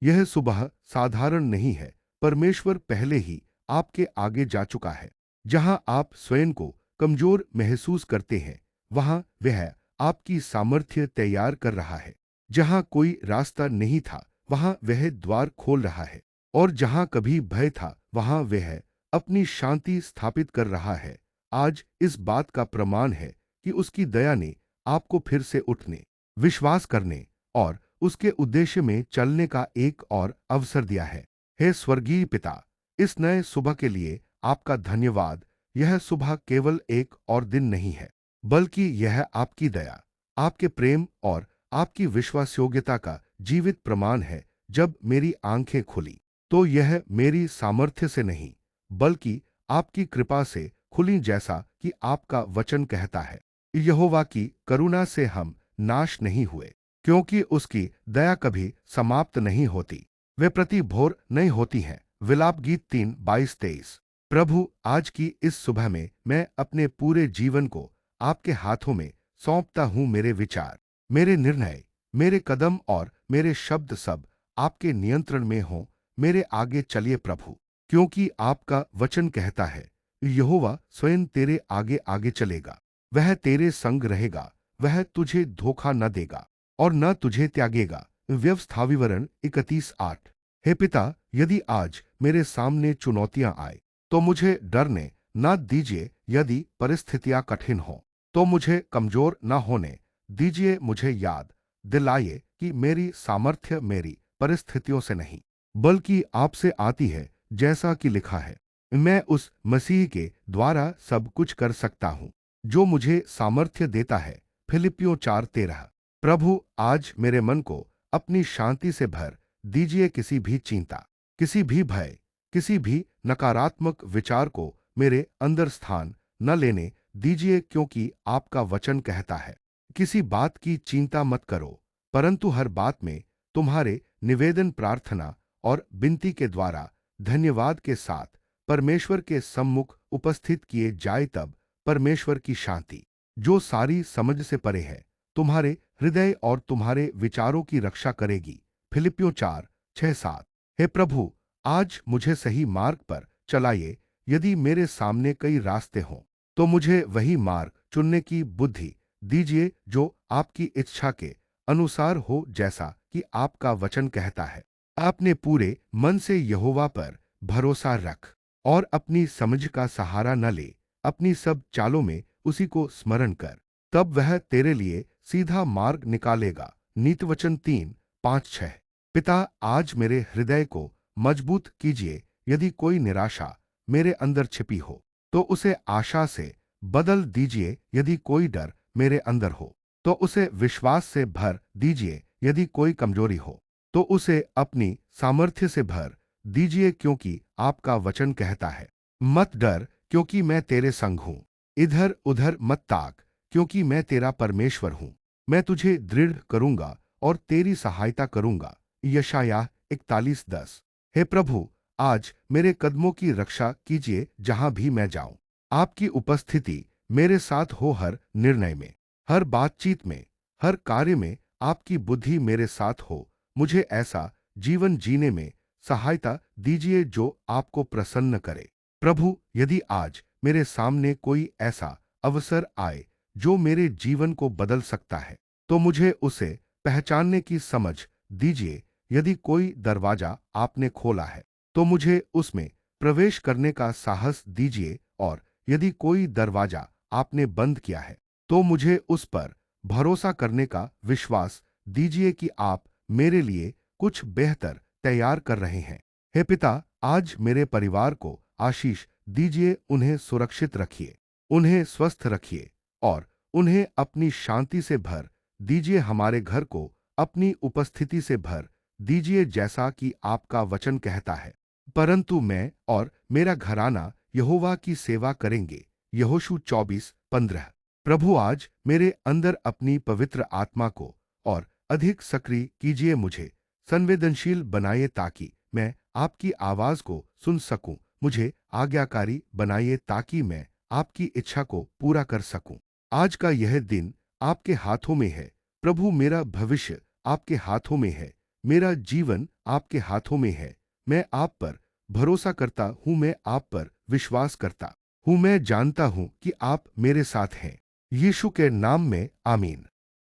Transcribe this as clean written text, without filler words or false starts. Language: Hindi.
यह सुबह साधारण नहीं है। परमेश्वर पहले ही आपके आगे जा चुका है। जहां आप स्वयं को कमजोर महसूस करते हैं, वहां वह आपकी सामर्थ्य तैयार कर रहा है। जहां कोई रास्ता नहीं था, वहां वह द्वार खोल रहा है। और जहां कभी भय था, वहां वह अपनी शांति स्थापित कर रहा है। आज इस बात का प्रमाण है कि उसकी दया ने आपको फिर से उठने, विश्वास करने और उसके उद्देश्य में चलने का एक और अवसर दिया है। हे स्वर्गीय पिता, इस नए सुबह के लिए आपका धन्यवाद। यह सुबह केवल एक और दिन नहीं है, बल्कि यह आपकी दया, आपके प्रेम और आपकी विश्वासयोग्यता का जीवित प्रमाण है। जब मेरी आंखें खुली, तो यह मेरी सामर्थ्य से नहीं, बल्कि आपकी कृपा से खुली, जैसा कि आपका वचन कहता है। यहोवा की करुणा से हम नाश नहीं हुए, क्योंकि उसकी दया कभी समाप्त नहीं होती। वे प्रति भोर नई होती हैं। विलाप गीत 3:22-23। प्रभु, आज की इस सुबह में मैं अपने पूरे जीवन को आपके हाथों में सौंपता हूं। मेरे विचार, मेरे निर्णय, मेरे कदम और मेरे शब्द सब आपके नियंत्रण में हों। मेरे आगे चलिए प्रभु, क्योंकि आपका वचन कहता है, यहोवा स्वयं तेरे आगे आगे चलेगा। वह तेरे संग रहेगा, वह तुझे धोखा न देगा और न तुझे त्यागेगा। व्यवस्था विवरण 31:8। हे पिता, यदि आज मेरे सामने चुनौतियां आए, तो मुझे डरने न दीजिए। यदि परिस्थितियां कठिन हों, तो मुझे कमजोर न होने दीजिए। मुझे याद दिलाइए कि मेरी सामर्थ्य मेरी परिस्थितियों से नहीं, बल्कि आपसे आती है। जैसा कि लिखा है, मैं उस मसीह के द्वारा सब कुछ कर सकता हूं, जो मुझे सामर्थ्य देता है। फिलिपियों 4:13। प्रभु, आज मेरे मन को अपनी शांति से भर दीजिए। किसी भी चिंता, किसी भी भय, किसी भी नकारात्मक विचार को मेरे अंदर स्थान न लेने दीजिए, क्योंकि आपका वचन कहता है, किसी बात की चिंता मत करो, परंतु हर बात में तुम्हारे निवेदन, प्रार्थना और विनती के द्वारा धन्यवाद के साथ परमेश्वर के सम्मुख उपस्थित किए जाए। तब परमेश्वर की शांति, जो सारी समझ से परे है, तुम्हारे हृदय और तुम्हारे विचारों की रक्षा करेगी। फिलिपियों 4:6-7। हे प्रभु, आज मुझे सही मार्ग पर चलाइए। यदि मेरे सामने कई रास्ते हों, तो मुझे वही मार्ग चुनने की बुद्धि दीजिए, जो आपकी इच्छा के अनुसार हो, जैसा कि आपका वचन कहता है। आपने पूरे मन से यहोवा पर भरोसा रख और अपनी समझ का सहारा न ले। अपनी सब चालों में उसी को स्मरण कर, तब वह तेरे लिए सीधा मार्ग निकालेगा। नीतिवचन 3:5-6। पिता, आज मेरे हृदय को मजबूत कीजिए। यदि कोई निराशा मेरे अंदर छिपी हो, तो उसे आशा से बदल दीजिए। यदि कोई डर मेरे अंदर हो, तो उसे विश्वास से भर दीजिए। यदि कोई कमजोरी हो, तो उसे अपनी सामर्थ्य से भर दीजिए, क्योंकि आपका वचन कहता है, मत डर, क्योंकि मैं तेरे संग हूं। इधर उधर मत ताक, क्योंकि मैं तेरा परमेश्वर हूं। मैं तुझे दृढ़ करूंगा और तेरी सहायता करूंगा। यशायाह 41:10। हे प्रभु, आज मेरे कदमों की रक्षा कीजिए जहां भी मैं जाऊं। आपकी उपस्थिति मेरे साथ हो। हर निर्णय में, हर बातचीत में, हर कार्य में आपकी बुद्धि मेरे साथ हो। मुझे ऐसा जीवन जीने में सहायता दीजिए जो आपको प्रसन्न करे। प्रभु, यदि आज मेरे सामने कोई ऐसा अवसर आए जो मेरे जीवन को बदल सकता है, तो मुझे उसे पहचानने की समझ दीजिए। यदि कोई दरवाजा आपने खोला है, तो मुझे उसमें प्रवेश करने का साहस दीजिए। और यदि कोई दरवाजा आपने बंद किया है, तो मुझे उस पर भरोसा करने का विश्वास दीजिए कि आप मेरे लिए कुछ बेहतर तैयार कर रहे हैं। हे पिता, आज मेरे परिवार को आशीष दीजिए। उन्हें सुरक्षित रखिए, उन्हें स्वस्थ रखिए और उन्हें अपनी शांति से भर दीजिए। हमारे घर को अपनी उपस्थिति से भर दीजिए, जैसा कि आपका वचन कहता है, परंतु मैं और मेरा घराना यहोवा की सेवा करेंगे। यहोशू 24:15। प्रभु, आज मेरे अंदर अपनी पवित्र आत्मा को और अधिक सक्रिय कीजिए। मुझे संवेदनशील बनाइए ताकि मैं आपकी आवाज को सुन सकूं। मुझे आज्ञाकारी बनाइए ताकि मैं आपकी इच्छा को पूरा कर सकूं। आज का यह दिन आपके हाथों में है प्रभु। मेरा भविष्य आपके हाथों में है। मेरा जीवन आपके हाथों में है। मैं आप पर भरोसा करता हूँ, मैं आप पर विश्वास करता हूँ, मैं जानता हूँ कि आप मेरे साथ हैं। यीशु के नाम में आमीन।